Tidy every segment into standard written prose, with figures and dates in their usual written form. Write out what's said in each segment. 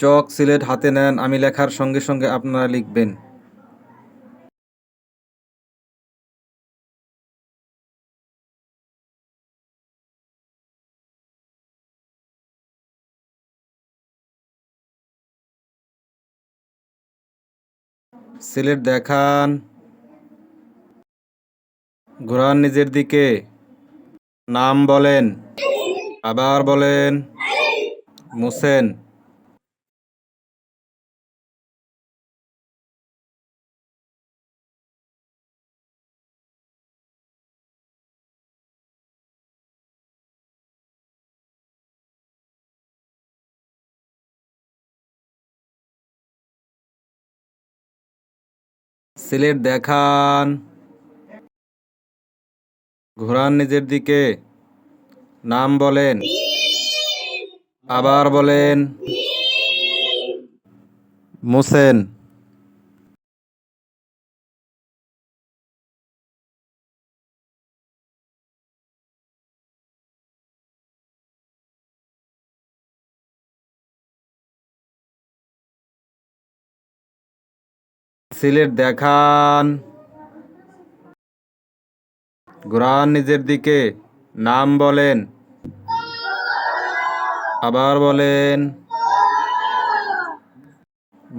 চক সিলেট হাতে নেন, আমি লেখার সঙ্গে সঙ্গে আপনারা লিখবেন। সিলেট দেখান, ঘোরান নিজের দিকে, নাম বলেন, আবার বলেন, মুছেন। সিলেট দেখান, ঘোরান নিজের দিকে, নাম বলেন, আবার বলেন, মুছেন। সিলেট দেখান, ঘোরান নিজের দিকে, নাম বলেন, আবার বলেন,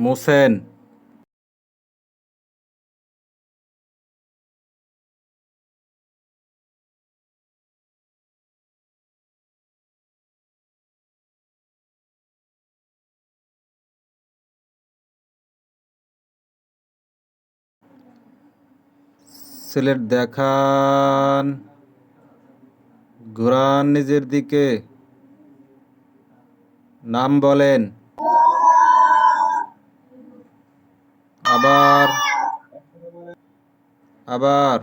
মুছেন। সিলেট দেখান, ঘোরান নিজের দিকে, নাম বলেন, আবার আবার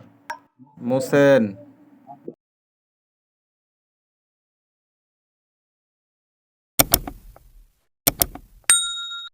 মুছেন।